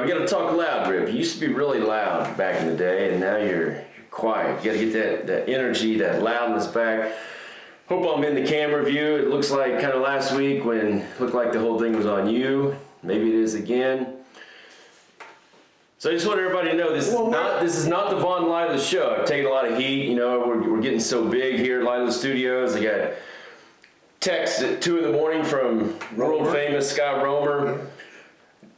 I gotta talk loud, Rip. You used to be really loud back in the day, and now you're quiet. You gotta get that energy, that loudness back. Hope I'm in the camera view. It looks like kind of last week when it looked like the whole thing was on you. Maybe it is again. So I just want everybody to know this is not the Von Lilas show. I've taken a lot of heat. You know, we're getting so big here at Lilas Studios. I got texts at 2 in the morning from world famous Scott Romer.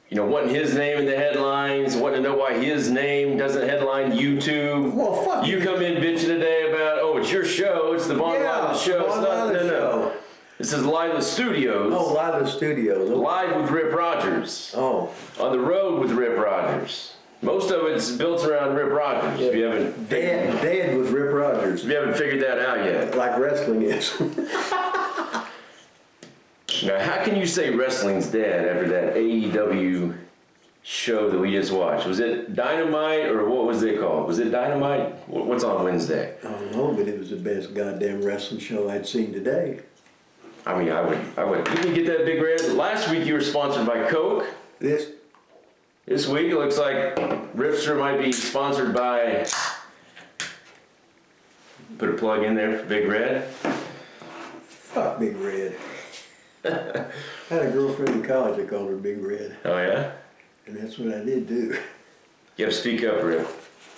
You know, wanting his name in the headlines, wanting to know why his name doesn't headline YouTube. Well, fuck you. Come in bitching today about, oh, it's your show. It's the Von Lilas show. It's not. No. This is Lilas Studios. Oh, Lilas Studios. Okay. Live with Rip Rogers. Oh. On the road with Rip Rogers. Most of it's built around Rip Rogers. Yeah. If you haven't dead with Rip Rogers. If you haven't figured that out yet. Like wrestling is. Now, how can you say wrestling's dead after that AEW show that we just watched? Was it Dynamite or what was it called? Was it Dynamite? What's on Wednesday? I don't know, but it was the best goddamn wrestling show I'd seen today. I mean, I would. You can get that big red. Last week you were sponsored by Coke. This week it looks like Ripster might be sponsored by. Put a plug in there for Big Red. Fuck Big Red. I had a girlfriend in college that called her Big Red. Oh yeah? And that's what I did do. You gotta speak up, Rip.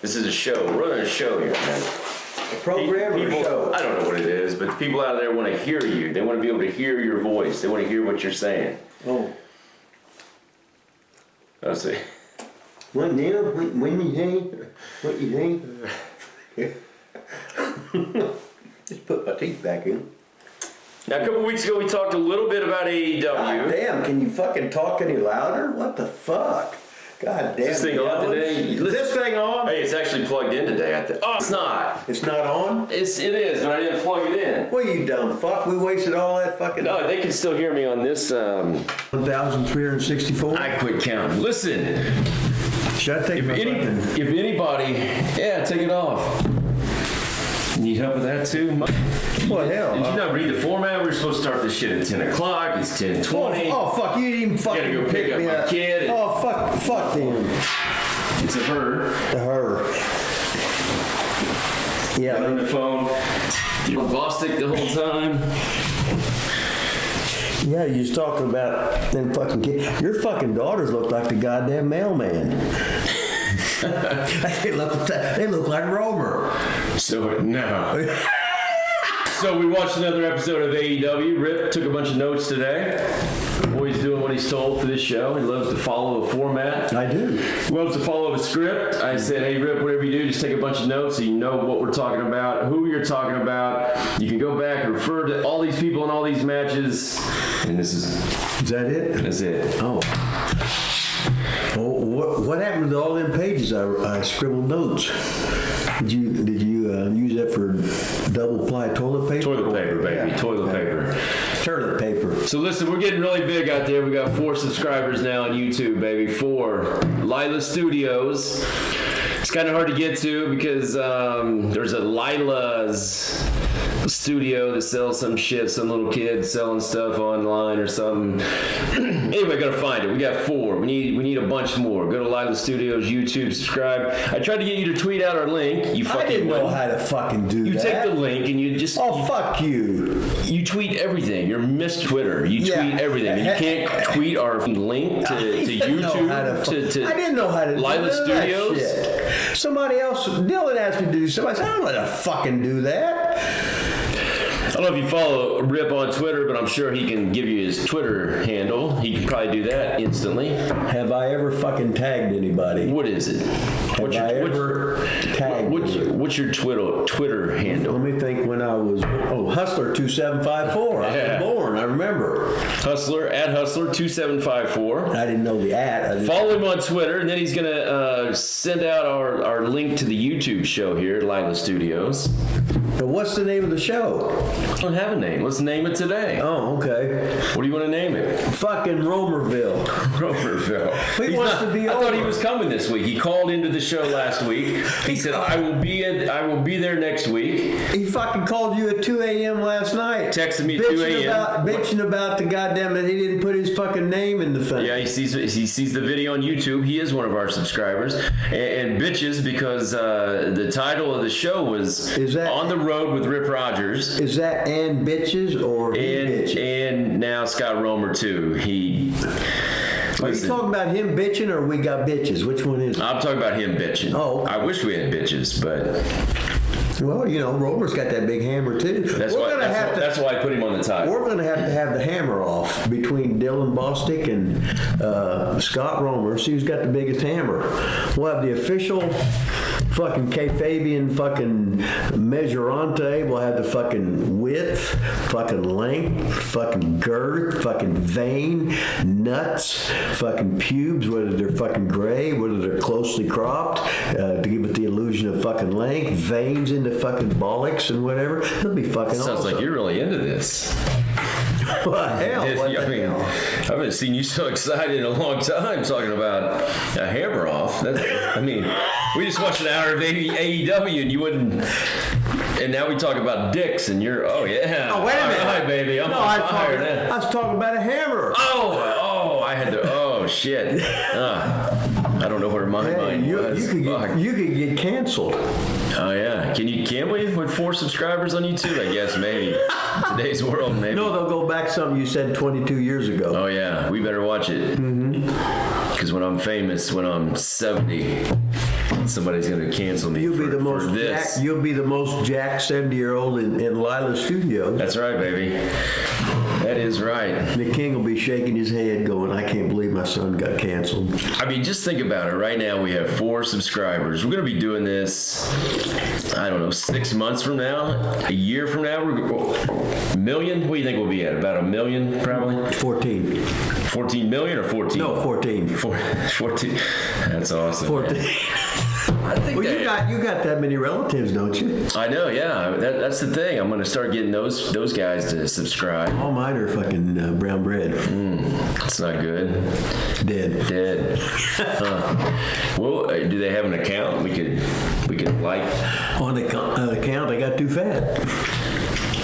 This is a show. We're running a show here, man. A program or a show? I don't know what it is, but people out there want to hear you. They want to be able to hear your voice. They want to hear what you're saying. Oh. I'll see. What now? When you think? What you think? Just put my teeth back in. Now, a couple weeks ago, we talked a little bit about AEW. God damn, can you fucking talk any louder? What the fuck? God damn. Is this thing on today? Is this thing on? Hey, it's actually plugged in today. Oh, it's not. It's not on? It is, but I didn't plug it in. Well, you dumb fuck. We wasted all that fucking... No, they can still hear me on this. 1,364? I quit counting. Listen. Should I take if anybody... Yeah, take it off. Need help with that too? What hell? Did you not read the format? We're supposed to start this shit at 10 o'clock. It's 10:20. Oh, fuck, you didn't even fucking gotta go pick up my kid. Oh, fuck them. It's a her. The her. Yeah. On the phone. You're Bostic the whole time. Yeah, you was talking about them fucking kids. Your fucking daughters look like the goddamn mailman. They look like Romer. So, no. So we watched another episode of AEW. Rip took a bunch of notes today. Always doing what he's told for this show. He loves to follow a format. I do. He loves to follow a script. I said, hey, Rip, whatever you do, just take a bunch of notes so you know what we're talking about, who you're talking about. You can go back and refer to all these people in all these matches. And this is... Is that it? That's it. Oh. Well, what happened to all them pages I scribbled notes? Did you use that for double ply toilet paper? Toilet paper, baby. Yeah. Toilet paper. Toilet paper. So listen, we're getting really big out there. We got 4 subscribers now on YouTube, baby. 4. Lilas Studios. It's kind of hard to get to because there's a Lilas studio that sells some shit, some little kid selling stuff online or something. Anyway, gotta find it. We got 4. We need a bunch more. Go to Lilas Studios YouTube, subscribe. I tried to get you to tweet out our link. You fucking I didn't know how to fucking do that. You take the link and you just... Oh, fuck you. You tweet everything. You're Miss Twitter. You tweet everything. And you can't tweet our link to YouTube. I didn't know how to Lilas do Studios. That shit. Somebody else, Dylan asked me to do something. I said, I don't know how to fucking do that. I don't know if you follow Rip on Twitter, but I'm sure he can give you his Twitter handle. He can probably do that instantly. Have I ever fucking tagged anybody? What is it? What's your Twitter handle? Let me think. When I was Hustler2754. I was born. I remember. Hustler @Hustler2754. I didn't know the ad. Follow him on Twitter, and then he's gonna send out our link to the YouTube show here at Lilas Studios. Now, what's the name of the show? I don't have a name. Let's name it today. Oh, okay. What do you want to name it? Fucking Romerville. Romerville. He wants to be I over. thought he was coming this week. He called into the show last week. He said, I will be there next week. He fucking called you at 2 a.m. last night. Texted me at 2 a.m. Bitching about the goddamn that he didn't put his fucking name in the thing. Yeah, he sees the video on YouTube. He is one of our subscribers. And bitches because the title of the show was On the Road with Rip Rogers. Is that and bitches or bitches? And now Scott Romer too. Are you talking about him bitching or we got bitches? Which one is it? I'm talking about him bitching. Oh. I wish we had bitches, but well, you know, Romer's got that big hammer too. that's why I put him on the title. We're going to have the hammer off between Dylan Bostic and Scott Romer. See who's got the biggest hammer. We'll have the official fucking Kayfabian fucking measurante. We'll have the fucking width, fucking length, fucking girth, fucking vein, nuts, fucking pubes, whether they're fucking gray, whether they're closely cropped, to give it the illusion of fucking length, veins in the fucking bollocks and whatever. It'll be fucking awesome. Sounds like you're really into this. What the hell? I haven't seen you so excited in a long time talking about a hammer off. We just watched an hour of AEW and you wouldn't. And now we talk about dicks and you're, oh yeah. Oh, wait a minute. All right, baby. I'm no, on I fire. was talking about a hammer. I had to, oh shit. I don't know where my mind was. You could get canceled. Oh yeah, can we with 4 subscribers on YouTube? I guess maybe today's world maybe. No, they'll go back something you said 22 years ago. Oh yeah, we better watch it. Because when I'm famous, when I'm 70, somebody's gonna cancel me. You'll be the most this. You'll be the most jacked 70-year-old in Lilas Studios. That's right, baby. That is right. The king will be shaking his head, going, "I can't believe my son got canceled." I mean, just think about it. Right now, we have 4 subscribers. We're gonna be doing this. I don't know, 6 months from now, a year from now, a million? What do you think we'll be at? About a million, probably? 14. 14 million or 14? No, 14. 14. That's awesome. 14. I think Well, you got that many relatives, don't you? I know, yeah. That's the thing. I'm going to start getting those guys to subscribe. All mine are fucking brown bread. It's not good. Dead. Well, do they have an account? We could like On the account, they got too fat.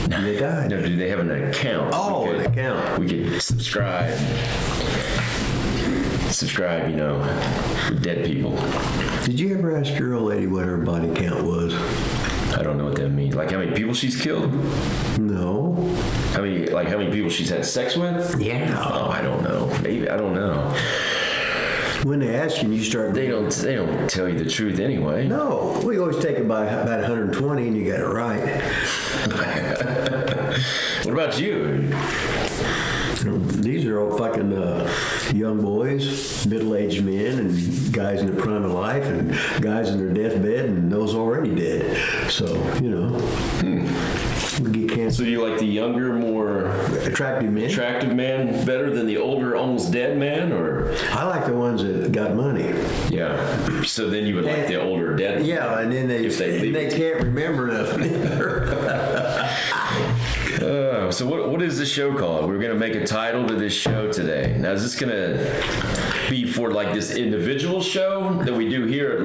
They died. No, do they have an account? Oh, an account. We could subscribe. You know, with dead people. Did you ever ask your old lady what her body count was? I don't know what that means. Like how many people she's killed? No. How many people she's had sex with? Yeah. Oh, I don't know. Maybe I don't know. When they ask you, you start. They don't tell you the truth anyway. No, we always take it by about 120, and you got it right. What about you? These are all fucking young boys, middle-aged men, and guys in the prime of life, and guys in their deathbed, and those already dead. So, you know, we get cancer. So you like the younger, more Attractive man better than the older, almost dead man, or? I like the ones that got money. Yeah. So then you would like the older dead. Yeah, and then they can't remember nothing. So what is this show called? We're going to make a title to this show today. Now, is this going to be for like this individual show that we do here at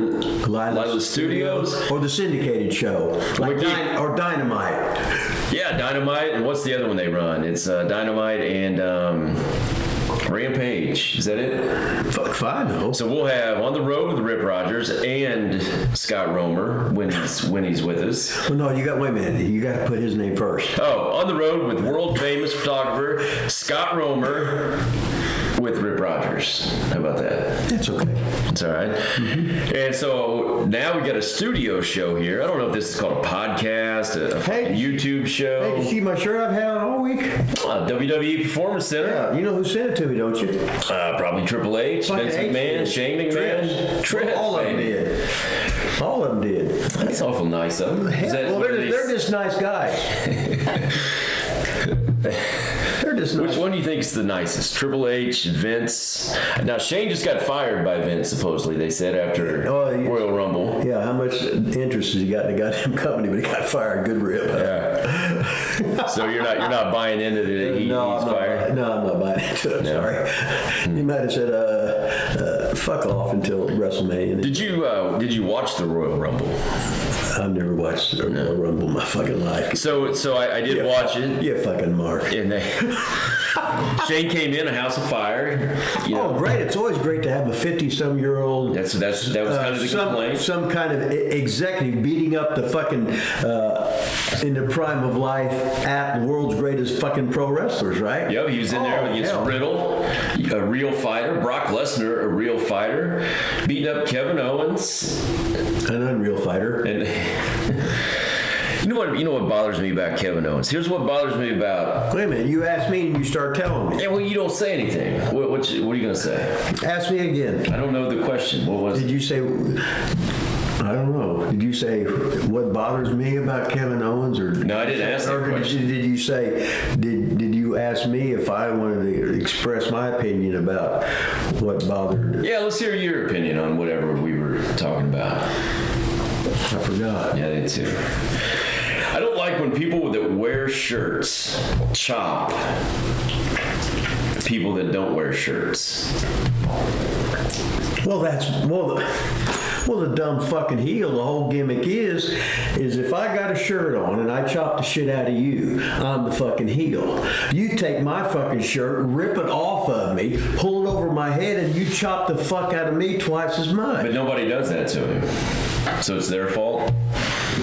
Lilas Studios? Or the syndicated show. Like or Dynamite. Yeah, Dynamite. And what's the other one they run? It's Dynamite and Rampage. Is that it? Fuck, fine, though. So we'll have On the Road with Rip Rogers and Scott Romer when he's with us. Well, no, wait a minute. You got to put his name first. Oh, On the Road with world famous photographer Scott Romer with Rip Rogers. How about that? That's okay. It's all right. Mm-hmm. And so now we got a studio show here. I don't know if this is called a podcast, a YouTube show. Hey, you see my shirt I've had on all week? WWE Performance Center. Yeah, you know who sent it to me, don't you? Probably Triple H, Vince McMahon, Shane McMahon, Trips. All of them did. All of them did. That's awful nice of them. Well, they're just nice guys. They're shirt is nice. Which one do you think is the nicest? Triple H, Vince? Now, Shane just got fired by Vince, supposedly, they said, after Royal Rumble. Yeah, how much interest has he got in the goddamn company, but he got fired. Good rip. Yeah. So you're not buying into that he's fired? No, I'm not buying into it. No. Sorry. You might have said, fuck off until WrestleMania. Did you watch the Royal Rumble? I've never watched the Royal Rumble in my fucking life. So I did watch it. You fucking mark. And Shane came in, a house of fire. Great. It's always great to have a 50-some-year-old. That was kind of the complaint. Some kind of executive beating up the fucking, in the prime of life, at the world's greatest fucking pro wrestlers, right? Yep, he was in there against Riddle, a real fighter. Brock Lesnar, a real fighter. Beating up Kevin Owens. An unreal fighter. And you know what bothers me about Kevin Owens? Here's what bothers me about... Wait a minute, you ask me and you start telling me. Yeah, well, you don't say anything. What are you going to say? Ask me again. I don't know the question. What was it? Did you say... I don't know. Did you say what bothers me about Kevin Owens, or no? I didn't ask that question. Did you say? Did you ask me if I wanted to express my opinion about what bothered? Yeah, let's hear your opinion on whatever we were talking about. I forgot. Yeah, I did too. I don't like when people that wear shirts chop people that don't wear shirts. Well, the dumb fucking heel, the whole gimmick is if I got a shirt on and I chop the shit out of you, I'm the fucking heel. You take my fucking shirt, rip it off of me, pull it over my head, and you chop the fuck out of me twice as much. But nobody does that to him. So it's their fault?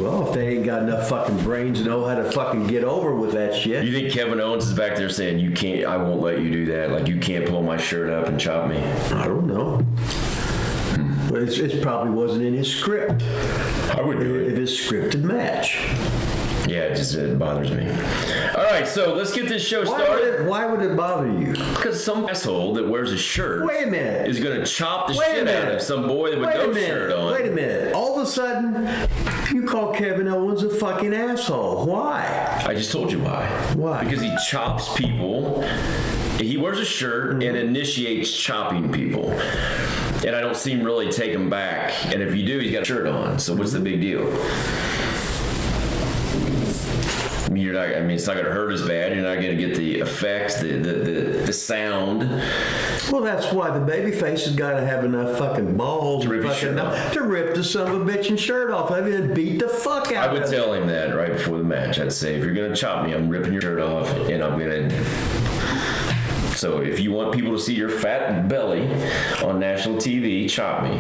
Well, if they ain't got enough fucking brains to know how to fucking get over with that shit. You think Kevin Owens is back there saying, you can't, I won't let you do that. Like, you can't pull my shirt up and chop me? I don't know. But it probably wasn't in his script. I would do it. If it's scripted match. Yeah, it bothers me. All right, so let's get this show started. Why would it bother you? Because some asshole that wears a shirt Wait a minute. is going to chop the shit out of some boy with no shirt on. Wait a minute. All of a sudden, you call Kevin Owens a fucking asshole. Why? I just told you why. Why? Because he chops people. He wears a shirt and initiates chopping people. And I don't see him really take him back. And if you do, he's got a shirt on. So what's the big deal? It's not going to hurt as bad. You're not going to get the effects, the sound. Well, that's why the babyface has got to have enough fucking balls to rip the son of a bitching shirt off of him and beat the fuck out of him. I would tell him that right before the match. I'd say, if you're going to chop me, I'm ripping your shirt off, and I'm going to... So if you want people to see your fat belly on national TV, chop me.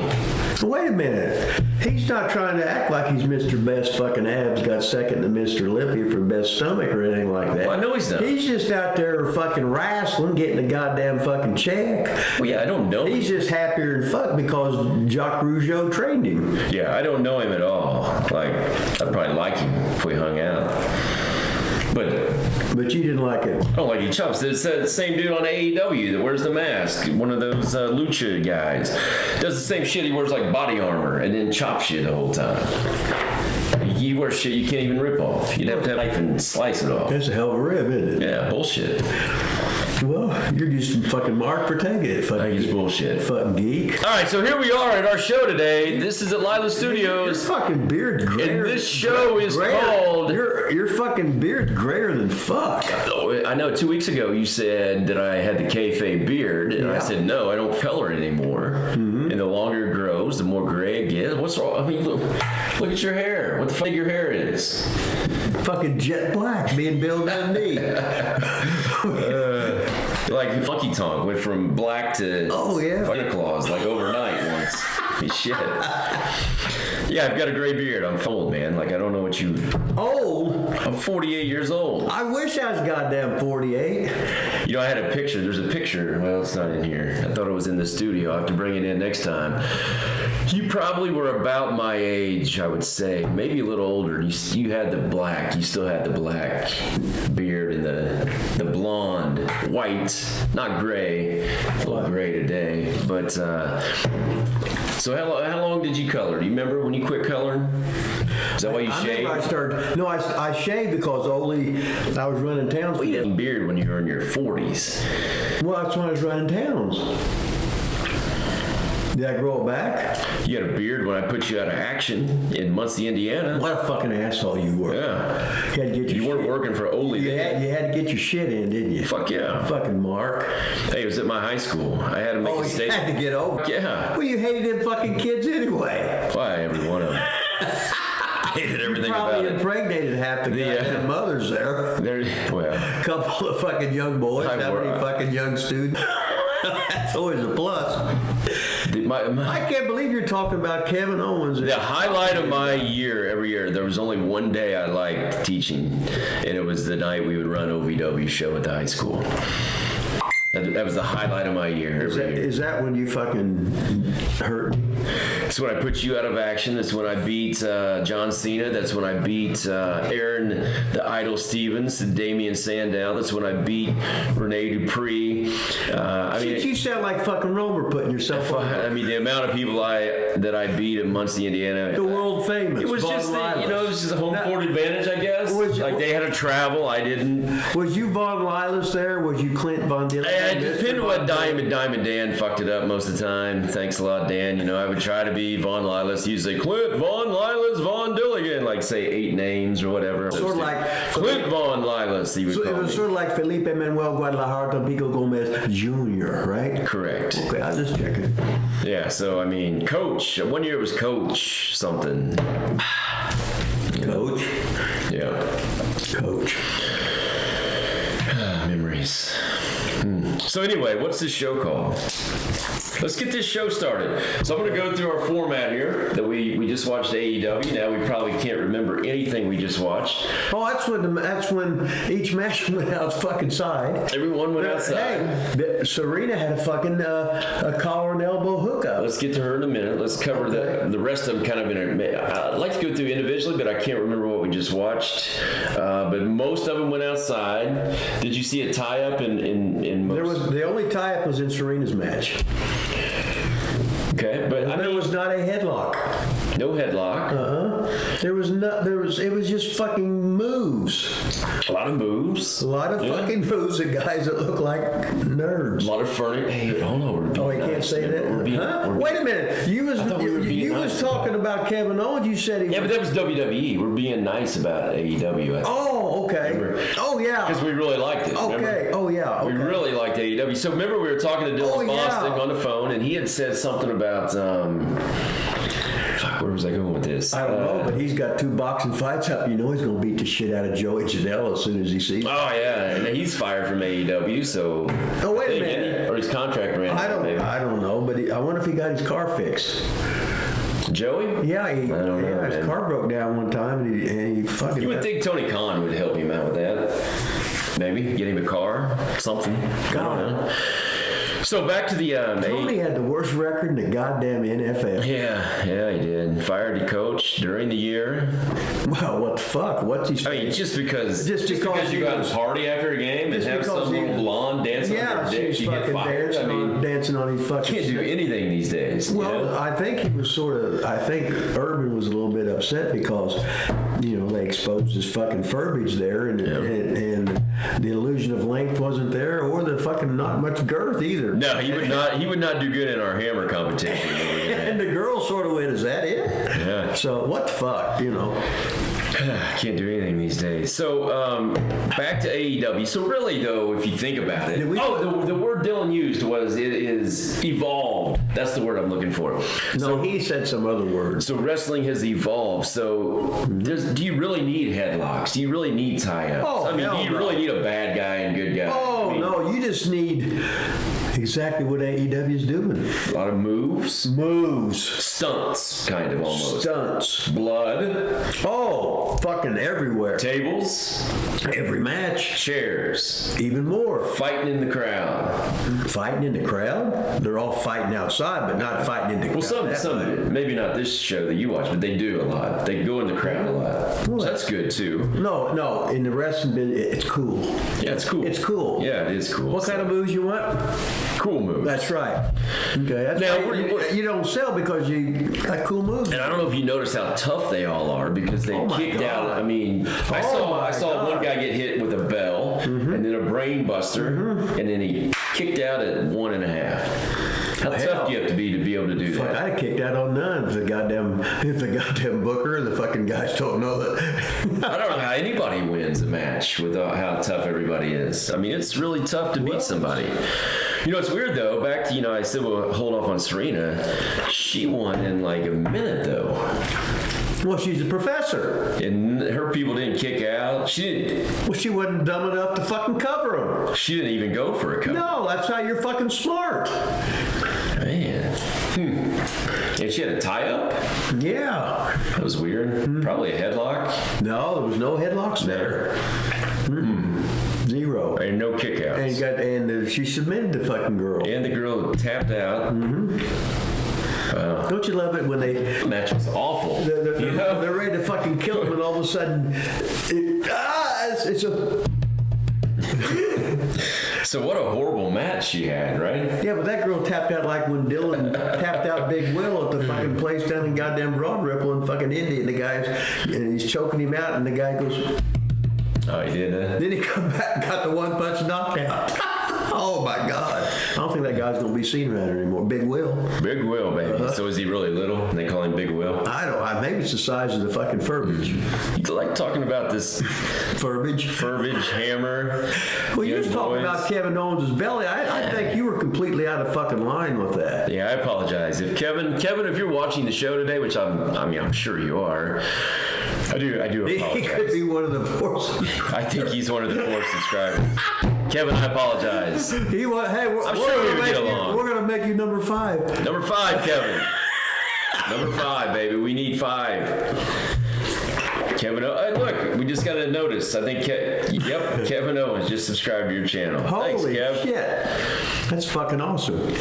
Wait a minute. He's not trying to act like he's Mr. Best fucking abs, got second to Mr. Lippy for best stomach or anything like that. Well, I know he's not. He's just out there fucking wrestling, getting a goddamn fucking check. Well, yeah, I don't know him. He's just happier than fuck because Jacques Rougeau trained him. Yeah, I don't know him at all. Like, I'd probably like him if we hung out. But you didn't like it. I don't like he chops. It's the same dude on AEW that wears the mask. One of those lucha guys. Does the same shit. He wears like body armor and then chops you the whole time. He wears shit you can't even rip off. You'd have to have a knife and slice it off. That's a hell of a rib, isn't it? Yeah, bullshit. Well, you're just fucking Mark for taking it. I think it's bullshit. Fucking geek. All right, so here we are at our show today. This is at Lilas Studios. Your fucking beard's grayer. And this show is called... Your fucking beard's grayer than fuck. Oh, I know 2 weeks ago you said that I had the kayfabe beard, and I said, no, I don't color it anymore. Mm-hmm. And the longer it grows, the more gray it gets. What's wrong? I mean, look at your hair. What the fuck your hair is? Fucking jet black being Bill Dundee. Like Funky Tonk went from black to Santa Claus like overnight once. Shit. Yeah, I've got a gray beard. I'm old, man. Like, I don't know what you... Old? I'm 48 years old. I wish I was goddamn 48. You know, I had a picture. There's a picture. Well, it's not in here. I thought it was in the studio. I'll have to bring it in next time. You probably were about my age, I would say. Maybe a little older. You had the black. You still had the black beard and the blonde, white, not gray. A little gray today. But, So how long did you color? Do you remember when you quit coloring? Is that why you shaved? I shaved because I was running towns. Well, you had a beard when you were in your 40s. Well, that's when I was running towns. Did I grow it back? You had a beard when I put you out of action in Muncie, Indiana. What a fucking asshole you were. Yeah. You had to get you weren't working for Ole. You had to get your shit in, didn't you? Fuck yeah. Fucking Mark. Hey, it was at my high school. I had to make a statement. You had to get over. Yeah. Well, you hated them fucking kids anyway. Why, every one of them. Hated everything about it. Probably impregnated half the goddamn mothers there. Well. Couple of fucking young boys. How many fucking young students? That's always a plus. I can't believe you're talking about Kevin Owens. The highlight of my year, every year, there was only one day I liked teaching, and it was the night we would run OVW show at the high school. That was the highlight of my year. Is that when you fucking hurt me? It's when I put you out of action. That's when I beat John Cena. That's when I beat Aaron the Idol Stevens and Damian Sandow. That's when I beat Rene Dupree. You sound like fucking Romer putting yourself on. I mean, the amount of people that I beat in Muncie, Indiana. The world famous. It was Von just Lilas. it was just a home court advantage, I guess. They had to travel. I didn't. Was you Von Lilas there? Was you Clint Von Lilas? It depended on what Diamond Dan fucked it up most of the time. Thanks a lot, Dan. I would try to be Von Lilas. He'd say Clint Von Lilas Von Dilligan, like say 8 names or whatever. Sort of like Clint Von Lilas. He would call me. It was sort of like Felipe Manuel Guadalajara Tampico Gomez Jr., right? Correct. Okay, I was just checking. Yeah. So I mean, Coach. One year it was Coach something. Coach. Yeah. Coach. Memories. So anyway, what's this show called? Let's get this show started. So I'm going to go through our format here that we just watched AEW. Now we probably can't remember anything we just watched. Oh, that's when each match went out fucking side. Everyone went outside. Hey, Serena had a fucking a collar and elbow hookup. Let's get to her in a minute. Let's cover the rest of them kind of I'd like to go through individually, but I can't remember what we just watched. But most of them went outside. Did you see a tie-up in most? The only tie-up was in Serena's match. Okay, but there was not a headlock. No headlock. It was just fucking moves. A lot of moves. A lot of fucking moves of guys that look like nerds. A lot of furniture. Hey, hold on. Oh, you can't say that? Wait a minute. You was talking about Kevin Owens. You said but that was WWE. We're being nice about AEW. Oh, okay. Remember? Oh, yeah. Because we really liked it. Okay. Remember? Oh, yeah. Okay. We really liked AEW. So remember we were talking to Dylan Bostic on the phone, and he had said something about where was I going with this? I don't know, but he's got 2 boxing fights up. You know he's going to beat the shit out of Joey Janela as soon as he sees him. Oh, yeah. And he's fired from AEW, so... Oh, wait a minute. Or his contract ran out, maybe. I don't know, but I wonder if he got his car fixed. Joey? Yeah, his car broke down one time, and he fucking... You would think Tony Khan would help him out with that. Maybe get him a car, something. God. So back to the... Tony had the worst record in the goddamn NFL. Yeah, he did. Fired the coach during the year. Well, what the fuck? What's he saying? I mean, just because you go out and party after a game and have some little blonde dancing on her dick, you get fired. Dancing on his fucking... Can't do anything these days. Well, I think he was I think Urban was a little bit upset because, they exposed his fucking furbage there and the illusion of length wasn't there or the fucking not much girth either. No, he would not do good in our hammer competition. And the girl sort of went, "Is that it?" Yeah. So what the fuck, Can't do anything these days. So back to AEW. So really, though, if you think about it, the word Dylan used was it is evolved. That's the word I'm looking for. He said some other word. So wrestling has evolved. So do you really need headlocks? Do you really need tie-ups? Oh, do you really need a bad guy and good guy? Oh, no, you just need exactly what AEW is doing. A lot of moves. Stunts, kind of almost. Stunts. Blood. Oh, fucking everywhere. Tables. Every match. Chairs. Even more. Fighting in the crowd. Fighting in the crowd? They're all fighting outside, but not fighting in the crowd. Well, some maybe not this show that you watch, but they do a lot. They go in the crowd a lot. Well, so that's good, too. No, in the wrestling bit, it's cool. Yeah, it's cool. It's cool. Yeah, it is cool. What kind of moves you want? Cool moves. That's right. Okay. That's Now, you don't sell because you got cool moves. And I don't know if you noticed how tough they all are because they kicked out. I mean, I saw one guy get hit with a bell and then a brain buster, and then he kicked out at 1.5. How tough do you have to be able to do that? I'd have kicked out on none if the goddamn booker and the fucking guys don't know that. I don't know how anybody wins a match with how tough everybody is. I mean, it's really tough to beat somebody. You know, it's weird though. Back to, I said we'll hold off on Serena. She won in like a minute though. Well, she's a professor. And her people didn't kick out. She didn't. Well, she wasn't dumb enough to fucking cover them. She didn't even go for a cover. No, that's how you're fucking smart. Man. And she had a tie-up? Yeah. That was weird. Probably a headlock. No, there was no headlocks there. Zero. And no kickouts. And she submitted the fucking girl. And the girl tapped out. Don't you love it when they... The match was awful. They're ready to fucking kill him, and all of a sudden... It's a... So what a horrible match she had, right? Yeah, but that girl tapped out like when Dylan tapped out Big Will at the fucking place down in goddamn Broad Ripple in fucking Indy, and the guy's... And he's choking him out, and the guy goes... Oh, he did that? Then he come back and got the one-punch knockout. Oh, my God. I don't think that guy's going to be seen around here anymore. Big Will. Big Will, baby. So is he really little? And they call him Big Will? I don't know. Maybe it's the size of the fucking furbage. You like talking about this... Furbage, hammer. Well, you was talking about Kevin Owens' belly. I think you were completely out of fucking line with that. Yeah, I apologize. If Kevin, if you're watching the show today, which I'm sure you are, I do apologize. He could be one of the 4. I think he's one of the 4 subscribers. Kevin, I apologize. I'm sure we're going to make you number 5. Number 5, Kevin. Number 5, baby. We need 5. Kevin, look, we just got a notice. I think, Kevin Owens just subscribed to your channel. Holy Thanks, Kev. shit. That's fucking awesome.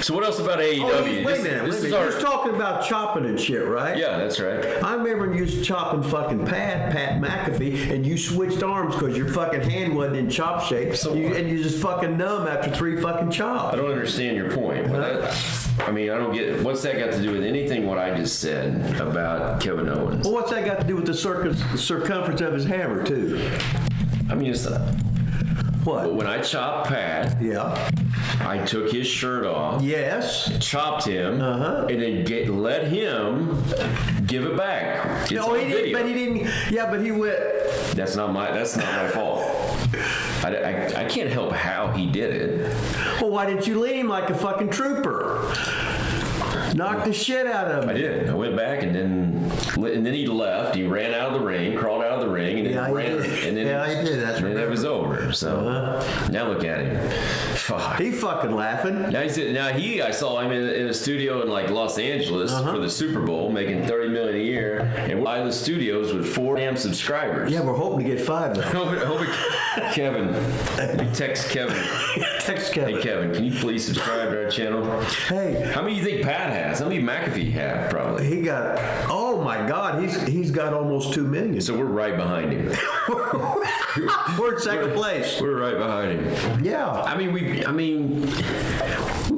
So what else about AEW? Wait a minute. You was talking about chopping and shit, right? Yeah, that's right. I remember when you was chopping fucking Pat McAfee, and you switched arms because your fucking hand wasn't in chop shape, and you just fucking numb after 3 fucking chops. I don't understand your point. I don't get it. What's that got to do with anything what I just said about Kevin Owens? Well, what's that got to do with the circumference of his hammer, too? I mean, it's what? When I chopped Pat, yeah, I took his shirt off. Yes. Chopped him, and then let him give it back. No, he didn't. But he didn't. Yeah, but he went. That's not my fault. I can't help how he did it. Well, why didn't you lead him like a fucking trooper? Knock the shit out of him. I did. I went back and then he left. He ran out of the ring, crawled out of the ring, and then ran. And then he did. That's right. And then it was over. So now look at him. Fuck. He fucking laughing. I saw him in a studio in like Los Angeles for the Super Bowl, making $30 million a year, and Lilas Studios with 4 damn subscribers. Yeah, we're hoping to get 5 though. Kevin, you text Kevin. Text Kevin. Hey Kevin, can you please subscribe to our channel? Hey, how many do you think Pat has? How many McAfee have? Probably. He got. Oh my God, he's got almost 2 million. So we're right behind him. We're in second place. We're right behind him. Yeah. I mean, we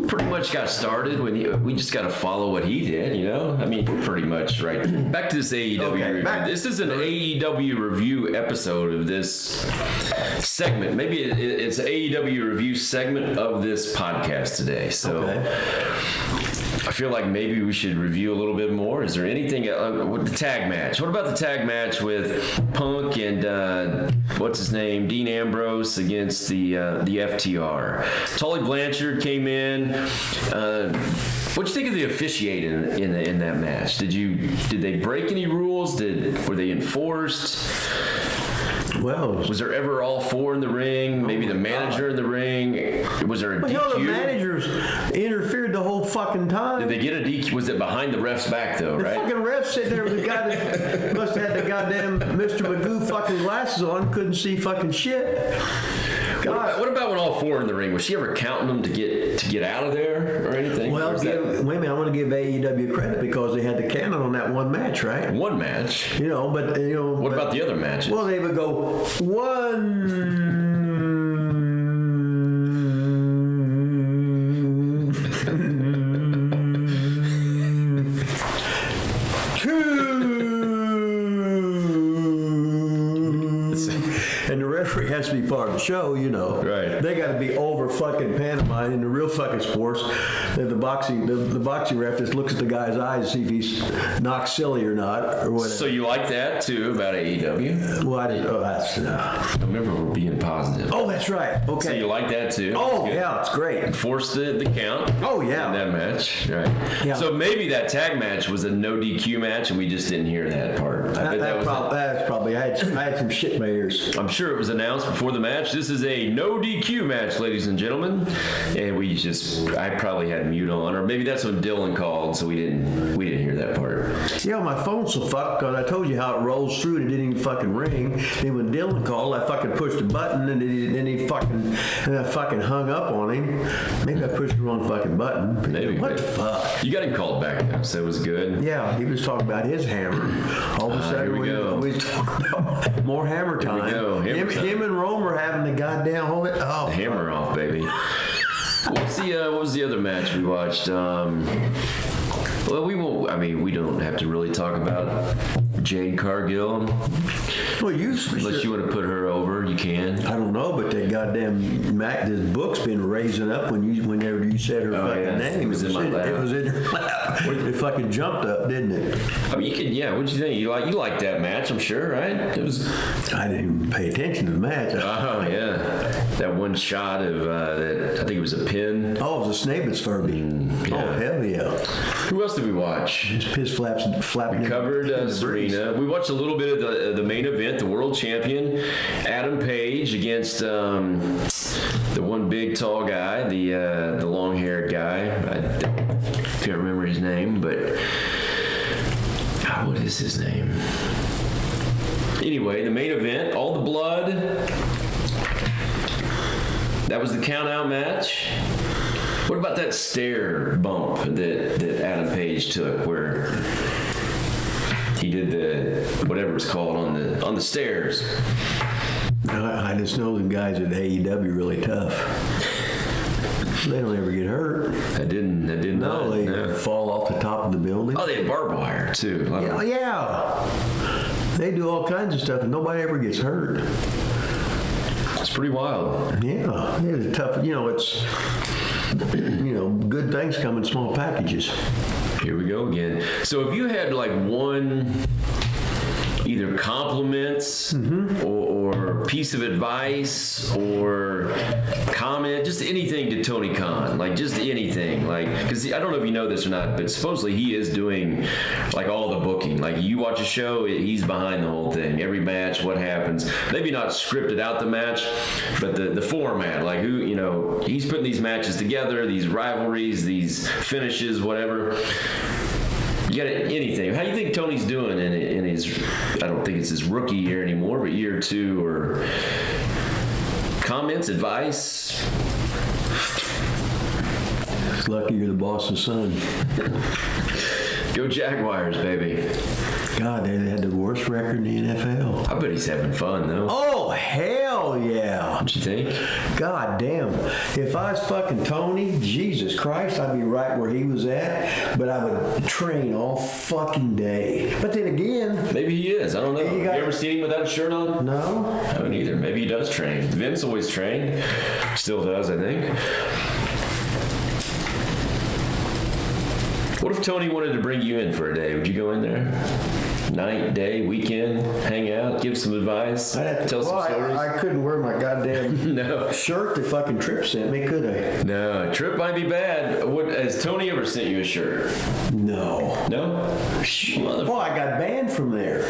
pretty much got started when we just got to follow what he did, you know? I mean, we're pretty much right. Back to this AEW review. This is an AEW review episode of this segment. Maybe it's an AEW review segment of this podcast today. So I feel like maybe we should review a little bit more. Is there anything with the tag match? What about the tag match with Punk and what's his name, Dean Ambrose against the FTR? Tully Blanchard came in. What'd you think of the officiating in that match? Did they break any rules? Were they enforced? Well, was there ever all 4 in the ring? Maybe the manager in the ring? Was there a DQ? Hell, the managers interfered the whole fucking time. Did they get a DQ? Was it behind the ref's back though, right? The fucking ref sitting there with the guy that must have had the goddamn Mr. Magoo fucking glasses on, couldn't see fucking shit. God. What about when all 4 in the ring? Was she ever counting them to get out of there or anything? Well, wait a minute. I'm going to give AEW credit because they had the canon on that one match, right? One match. What about the other matches? Well, they would go 1, to be part of the show, you know. Right. They got to be over fucking pantomime in the real fucking sports. The boxing ref just looks at the guy's eyes to see if he's knocked silly or not, or whatever. So you like that too about AEW? Well, I didn't. Oh, that's. Remember, we're being positive. Oh, that's right. Okay. So you like that too? Oh, yeah, it's great. Force the count. Oh, yeah. In that match, right? Yeah. So maybe that tag match was a no DQ match, and we just didn't hear that part. That's probably. I had some shit in my ears. I'm sure it was announced before the match. This is a no DQ match, ladies and gentlemen, and I probably had mute on, or maybe that's when Dylan called, so we didn't hear that part. Yeah, my phone's so fucked because I told you how it rolls through and it didn't even fucking ring. Then when Dylan called, I fucking pushed a button and then I fucking hung up on him. Maybe I pushed the wrong fucking button. Maybe. What the fuck? You got him called back though, so it was good. Yeah, he was talking about his hammer. All of a sudden, here we go. we talking about more hammer time. Here we go. Hammer time. Him and Rome are having the goddamn whole. Oh, Hammer off, baby. What was the other match we watched? Well, we won't. I mean, we don't have to really talk about Jade Cargill. Well, Unless you want to put her over, you can. I don't know, but that goddamn this book's been raising up whenever you said her fucking name. It was in my lap. It was in your lap. It fucking jumped up, didn't it? I mean, you could. Yeah. What'd you think? You liked that match? I'm sure, right? It was. I didn't even pay attention to the match. Oh yeah, that one shot of that. I think it was a pin. Oh, it was a Snabitz Furby. Yeah. Oh hell yeah. Who else did we watch? His piss flapping. We covered Serena. We watched a little bit of the main event, the world champion, Adam Page against the one big tall guy, the long-haired guy. I can't remember his name, but what is his name? Anyway, the main event, all the blood. That was the count-out match. What about that stair bump that Adam Page took, where he did the whatever it's called on the stairs? I just know the guys at AEW really tough. They don't ever get hurt. That didn't. No, they fall off the top of the building. Oh, they had barbed wire too. Yeah. They do all kinds of stuff, and nobody ever gets hurt. It's pretty wild. Yeah, it's tough. It's good things come in small packages. Here we go again. So if you had like one either compliments or piece of advice or comment, just anything to Tony Khan, like just anything, like, because I don't know if you know this or not, but supposedly he is doing like all the booking. Like you watch a show, he's behind the whole thing, every match, what happens, maybe not scripted out the match, but the format, like he's putting these matches together, these rivalries, these finishes, whatever. You got anything. How do you think Tony's doing in his, I don't think it's his rookie year anymore, but year two, or comments, advice? It's lucky you're the boss's son. Go Jaguars, baby. God, they had the worst record in the NFL. I bet he's having fun, though. Oh, hell yeah. What you think? God damn. If I was fucking Tony, Jesus Christ, I'd be right where he was at, but I would train all fucking day. But then again... Maybe he is. I don't know. Have you ever seen him without a shirt on? No. I haven't either. Maybe he does train. Vince always trained. Still does, I think. What if Tony wanted to bring you in for a day? Would you go in there? Night, day, weekend, hang out, give some advice, tell some stories? I couldn't wear my goddamn shirt that fucking Tripp sent me, could I? No, Tripp might be bad. Has Tony ever sent you a shirt? No. No? Well, I got banned from there.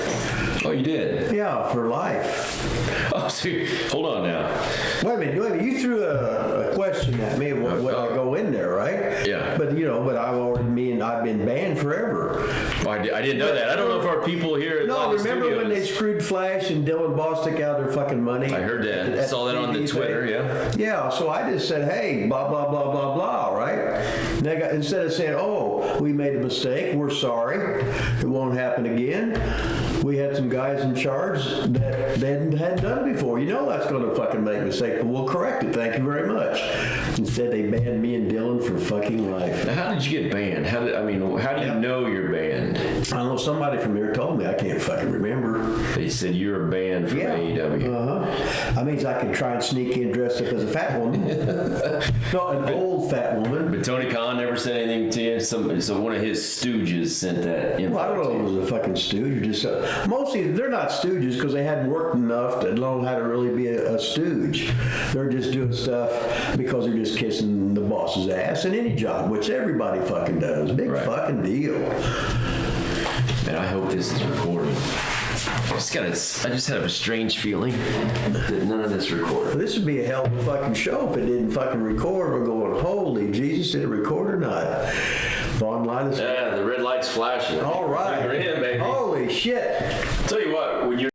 Oh, you did? Yeah, for life. Oh, so hold on now. Wait a minute. You threw a question at me when I go in there, right? Yeah. But I've been banned forever. Oh, I didn't know that. I don't know if our people here at No, Lilas remember Studios, when they screwed Flash and Dylan Bostic out of their fucking money? I heard that. I saw that on the Twitter, yeah. Yeah, so I just said, hey, blah, blah, blah, blah, blah, right? And instead of saying, oh, know we made a mistake. We're sorry. It won't happen again. We had some guys in charge that they hadn't done it before. You know that's going to fucking make a mistake, but we'll correct it. Thank you very much. Instead, they banned me and Dylan for fucking life. Now, how did you get banned? How do you know you're banned? I don't know. Somebody from here told me. I can't fucking remember. They said you were banned from AEW. That means I can try and sneak in dressed up as a fat woman. No, an old fat woman. But Tony Khan never said anything to you? So one of his stooges sent that info. Well, I don't know if it was a fucking stooge or just mostly they're not stooges because they hadn't worked enough to know how to really be a stooge. They're just doing stuff because they're just kissing the boss's ass in any job, which everybody fucking does. Big fucking deal. Man, I hope this is recording. I just have a strange feeling that none of this recorded. This would be a hell of a fucking show if it didn't fucking record. We're going, holy Jesus, did it record or not? Von Lilas. Yeah, the red light's flashing. All right. You're in, baby. Holy shit. Tell you what, when you're